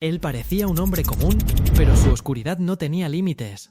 Él parecía un hombre común, pero su oscuridad no tenía límites.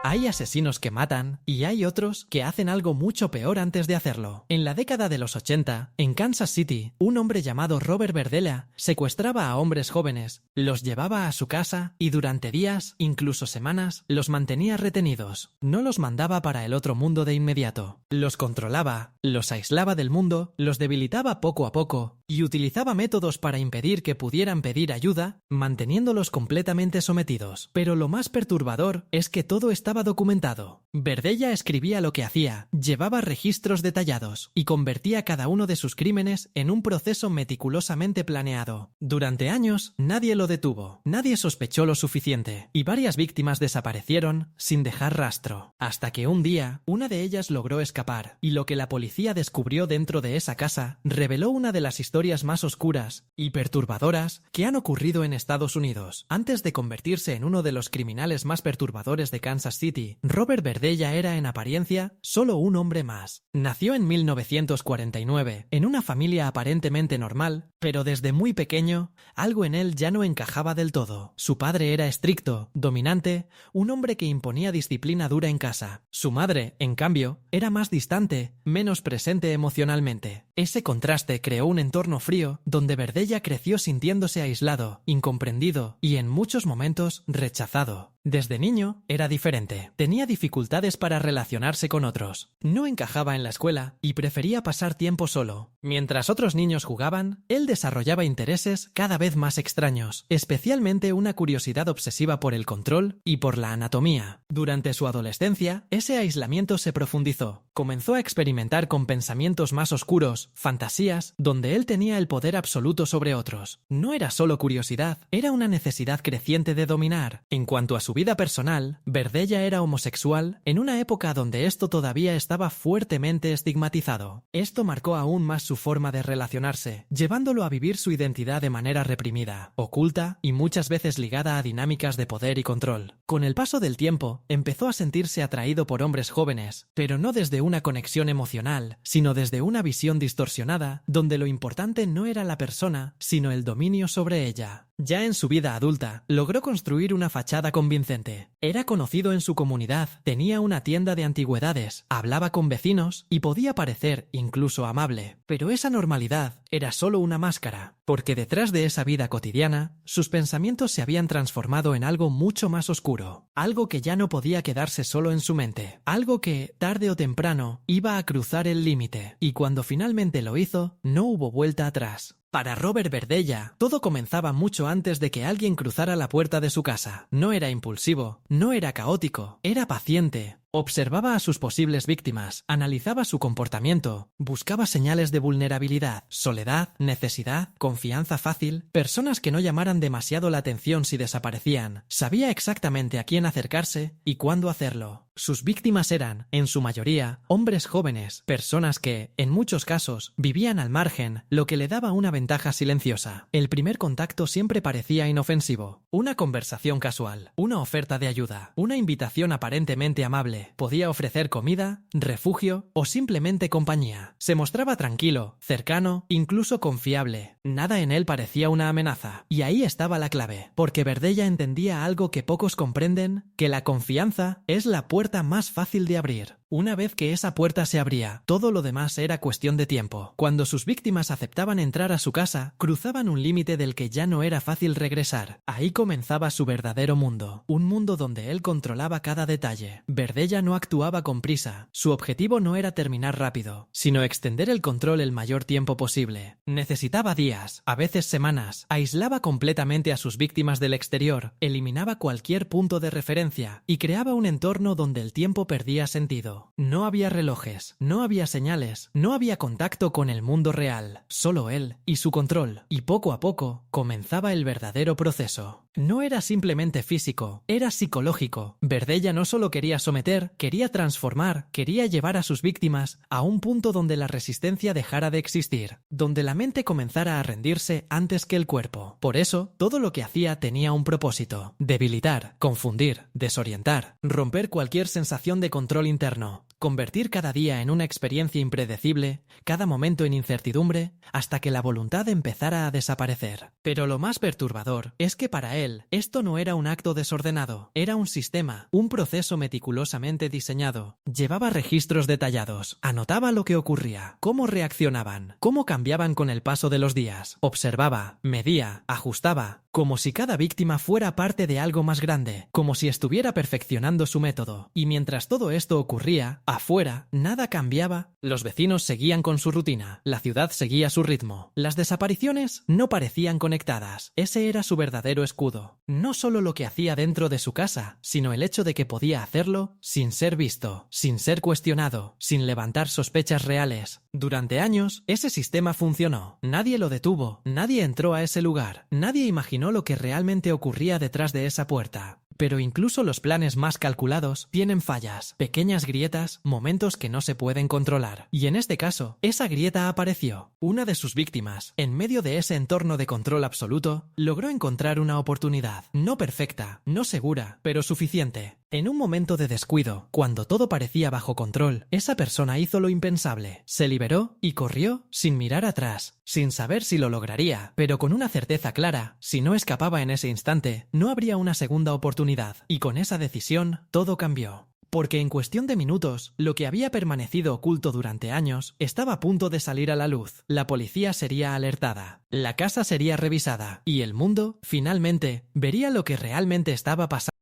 Hay asesinos que matan, y hay otros que hacen algo mucho peor antes de hacerlo. En la década de los 80, en Kansas City, un hombre llamado Robert Verdella secuestraba a hombres jóvenes, los llevaba a su casa y durante días, incluso semanas, los mantenía retenidos. No los mandaba para el otro mundo de inmediato. Los controlaba, los aislaba del mundo, los debilitaba poco a poco y utilizaba métodos para impedir que pudieran pedir ayuda, manteniéndolos completamente sometidos. Pero lo más perturbador es que todo estaba documentado. Verdella escribía lo que hacía, llevaba registros detallados y convertía cada uno de sus crímenes en un proceso meticulosamente planeado. Durante años, nadie lo detuvo, nadie sospechó lo suficiente y varias víctimas desaparecieron sin dejar rastro. Hasta que un día, una de ellas logró escapar y lo que la policía descubrió dentro de esa casa reveló una de las historias más oscuras y perturbadoras que han ocurrido en Estados Unidos. Antes de convertirse en uno de los criminales más perturbadores de Kansas City, Robert Verdella era en apariencia solo un hombre más. Nació en 1949 en una familia aparentemente normal, pero desde muy pequeño algo en él ya no encajaba del todo. Su padre era estricto, dominante, un hombre que imponía disciplina dura en casa. Su madre, en cambio, era más distante, menos presente emocionalmente. Ese contraste creó un entorno frío donde Verdella creció sintiéndose aislado, incomprendido y en muchos momentos rechazado. Desde niño era diferente. Tenía dificultades para relacionarse con otros. No encajaba en la escuela y prefería pasar tiempo solo. Mientras otros niños jugaban, él desarrollaba intereses cada vez más extraños, especialmente una curiosidad obsesiva por el control y por la anatomía. Durante su adolescencia, ese aislamiento se profundizó. Comenzó a experimentar con pensamientos más oscuros, fantasías, donde él tenía el poder absoluto sobre otros. No era solo curiosidad, era una necesidad creciente de dominar. En cuanto a su vida personal, Verdella era homosexual en una época donde esto todavía estaba fuertemente estigmatizado. Esto marcó aún más su forma de relacionarse, llevándolo a vivir su identidad de manera reprimida, oculta y muchas veces ligada a dinámicas de poder y control. Con el paso del tiempo, empezó a sentirse atraído por hombres jóvenes, pero no desde una conexión emocional, sino desde una visión distorsionada, donde lo importante no era la persona, sino el dominio sobre ella. Ya en su vida adulta, logró construir una fachada convincente. Era conocido en su comunidad, tenía una tienda de antigüedades, hablaba con vecinos y podía parecer incluso amable. Pero esa normalidad era solo una máscara, porque detrás de esa vida cotidiana, sus pensamientos se habían transformado en algo mucho más oscuro, algo que ya no podía quedarse solo en su mente, algo que, tarde o temprano, iba a cruzar el límite, y cuando finalmente lo hizo, no hubo vuelta atrás. Para Robert Verdella, todo comenzaba mucho antes de que alguien cruzara la puerta de su casa. No era impulsivo, no era caótico, era paciente. Observaba a sus posibles víctimas, analizaba su comportamiento, buscaba señales de vulnerabilidad, soledad, necesidad, confianza fácil, personas que no llamaran demasiado la atención si desaparecían. Sabía exactamente a quién acercarse y cuándo hacerlo. Sus víctimas eran, en su mayoría, hombres jóvenes, personas que, en muchos casos, vivían al margen, lo que le daba una ventaja silenciosa. El primer contacto siempre parecía inofensivo. Una conversación casual, una oferta de ayuda, una invitación aparentemente amable. Podía ofrecer comida, refugio o simplemente compañía. Se mostraba tranquilo, cercano, incluso confiable. Nada en él parecía una amenaza. Y ahí estaba la clave, porque Verdella entendía algo que pocos comprenden, que la confianza es la puerta más fácil de abrir. Una vez que esa puerta se abría, todo lo demás era cuestión de tiempo. Cuando sus víctimas aceptaban entrar a su casa, cruzaban un límite del que ya no era fácil regresar. Ahí comenzaba su verdadero mundo, un mundo donde él controlaba cada detalle. Verdella no actuaba con prisa. Su objetivo no era terminar rápido, sino extender el control el mayor tiempo posible. Necesitaba días, a veces semanas. Aislaba completamente a sus víctimas del exterior, eliminaba cualquier punto de referencia y creaba un entorno donde el tiempo perdía sentido. No había relojes, no había señales, no había contacto con el mundo real, solo él y su control. Y poco a poco comenzaba el verdadero proceso. No era simplemente físico, era psicológico. Verdella no solo quería someter, quería transformar, quería llevar a sus víctimas a un punto donde la resistencia dejara de existir, donde la mente comenzara a rendirse antes que el cuerpo. Por eso, todo lo que hacía tenía un propósito: debilitar, confundir, desorientar, romper cualquier sensación de control interno. convertir cada día en una experiencia impredecible, cada momento en incertidumbre, hasta que la voluntad empezara a desaparecer. Pero lo más perturbador es que para él esto no era un acto desordenado, era un sistema, un proceso meticulosamente diseñado. Llevaba registros detallados, anotaba lo que ocurría, cómo reaccionaban, cómo cambiaban con el paso de los días, observaba, medía, ajustaba, como si cada víctima fuera parte de algo más grande, como si estuviera perfeccionando su método. Y mientras todo esto ocurría, afuera, nada cambiaba. Los vecinos seguían con su rutina, la ciudad seguía su ritmo. Las desapariciones no parecían conectadas. Ese era su verdadero escudo. No solo lo que hacía dentro de su casa, sino el hecho de que podía hacerlo sin ser visto, sin ser cuestionado, sin levantar sospechas reales. Durante años, ese sistema funcionó. Nadie lo detuvo, nadie entró a ese lugar, nadie imaginó lo que realmente ocurría detrás de esa puerta. Pero incluso los planes más calculados tienen fallas, pequeñas grietas, momentos que no se pueden controlar. Y en este caso, esa grieta apareció. Una de sus víctimas, en medio de ese entorno de control absoluto, logró encontrar una oportunidad. No perfecta, no segura, pero suficiente. En un momento de descuido, cuando todo parecía bajo control, esa persona hizo lo impensable. Se liberó y corrió sin mirar atrás, sin saber si lo lograría, pero con una certeza clara: si no escapaba en ese instante, no habría una segunda oportunidad. Y con esa decisión, todo cambió. Porque en cuestión de minutos, lo que había permanecido oculto durante años estaba a punto de salir a la luz. La policía sería alertada, la casa sería revisada, y el mundo, finalmente, vería lo que realmente estaba pasando.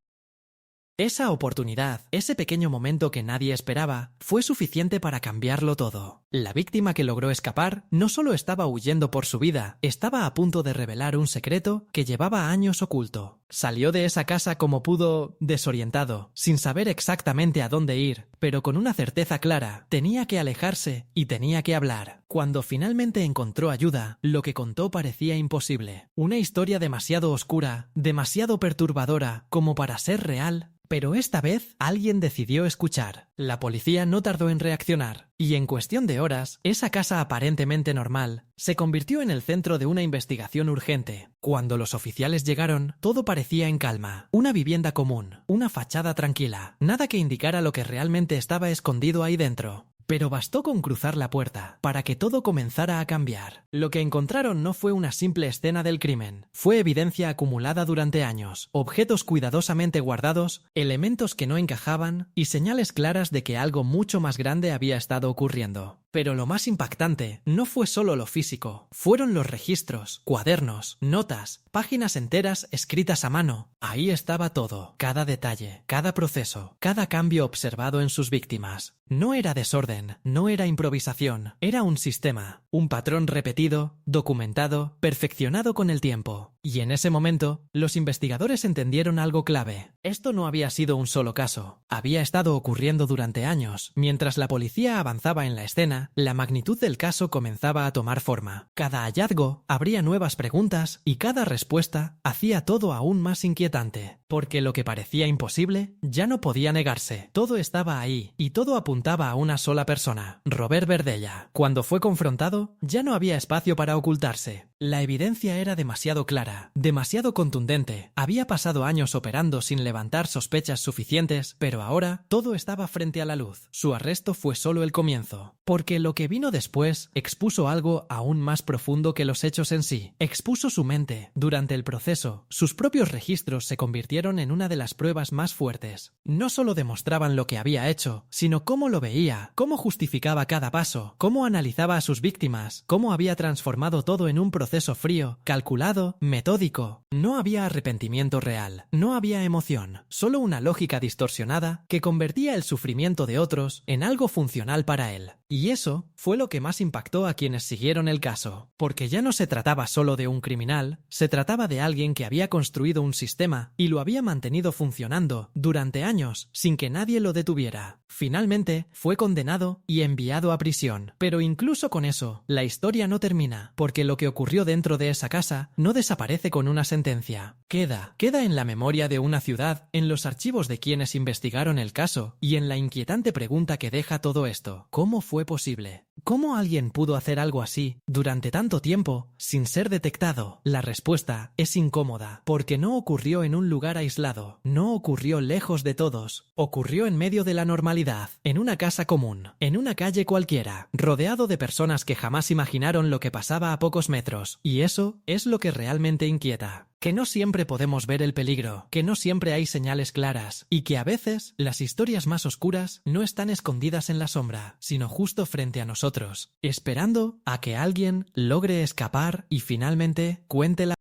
Esa oportunidad, ese pequeño momento que nadie esperaba, fue suficiente para cambiarlo todo. La víctima que logró escapar no solo estaba huyendo por su vida, estaba a punto de revelar un secreto que llevaba años oculto. Salió de esa casa como pudo, desorientado, sin saber exactamente a dónde ir, pero con una certeza clara: tenía que alejarse y tenía que hablar. Cuando finalmente encontró ayuda, lo que contó parecía imposible. Una historia demasiado oscura, demasiado perturbadora como para ser real. Pero esta vez alguien decidió escuchar. La policía no tardó en reaccionar, y en cuestión de horas, esa casa aparentemente normal se convirtió en el centro de una investigación urgente. Cuando los oficiales llegaron, todo parecía en calma. Una vivienda común, una fachada tranquila, nada que indicara lo que realmente estaba escondido ahí dentro. Pero bastó con cruzar la puerta para que todo comenzara a cambiar. Lo que encontraron no fue una simple escena del crimen. Fue evidencia acumulada durante años, objetos cuidadosamente guardados, elementos que no encajaban y señales claras de que algo mucho más grande había estado ocurriendo. Pero lo más impactante no fue solo lo físico, fueron los registros, cuadernos, notas, páginas enteras escritas a mano. Ahí estaba todo, cada detalle, cada proceso, cada cambio observado en sus víctimas. No era desorden, no era improvisación, era un sistema, un patrón repetido, documentado, perfeccionado con el tiempo. Y en ese momento, los investigadores entendieron algo clave. Esto no había sido un solo caso, había estado ocurriendo durante años. Mientras la policía avanzaba en la escena, la magnitud del caso comenzaba a tomar forma. Cada hallazgo abría nuevas preguntas y cada respuesta hacía todo aún más inquietante. Porque lo que parecía imposible ya no podía negarse. Todo estaba ahí y todo apuntaba a una sola persona: Robert Verdella. Cuando fue confrontado, ya no había espacio para ocultarse. La evidencia era demasiado clara, demasiado contundente. Había pasado años operando sin levantar sospechas suficientes, pero ahora todo estaba frente a la luz. Su arresto fue solo el comienzo, porque lo que vino después expuso algo aún más profundo que los hechos en sí. Expuso su mente. Durante el proceso, sus propios registros se convirtieron en una de las pruebas más fuertes. No solo demostraban lo que había hecho, sino cómo lo veía, cómo justificaba cada paso, cómo analizaba a sus víctimas, cómo había transformado todo en un proceso frío, calculado, metódico. No había arrepentimiento real, no había emoción, solo una lógica distorsionada que convertía el sufrimiento de otros en algo funcional para él. Y eso fue lo que más impactó a quienes siguieron el caso, porque ya no se trataba solo de un criminal, se trataba de alguien que había construido un sistema y lo había mantenido funcionando durante años sin que nadie lo detuviera. Finalmente, fue condenado y enviado a prisión. Pero incluso con eso, la historia no termina, porque lo que ocurrió dentro de esa casa no desaparece con una sentencia. Queda en la memoria de una ciudad, en los archivos de quienes investigaron el caso y en la inquietante pregunta que deja todo esto: ¿cómo fue fue posible? ¿Cómo alguien pudo hacer algo así durante tanto tiempo sin ser detectado? La respuesta es incómoda, porque no ocurrió en un lugar aislado, no ocurrió lejos de todos, ocurrió en medio de la normalidad, en una casa común, en una calle cualquiera, rodeado de personas que jamás imaginaron lo que pasaba a pocos metros, y eso es lo que realmente inquieta. Que no siempre podemos ver el peligro, que no siempre hay señales claras, y que a veces las historias más oscuras no están escondidas en la sombra, sino justo frente a nosotros, esperando a que alguien logre escapar y finalmente cuente la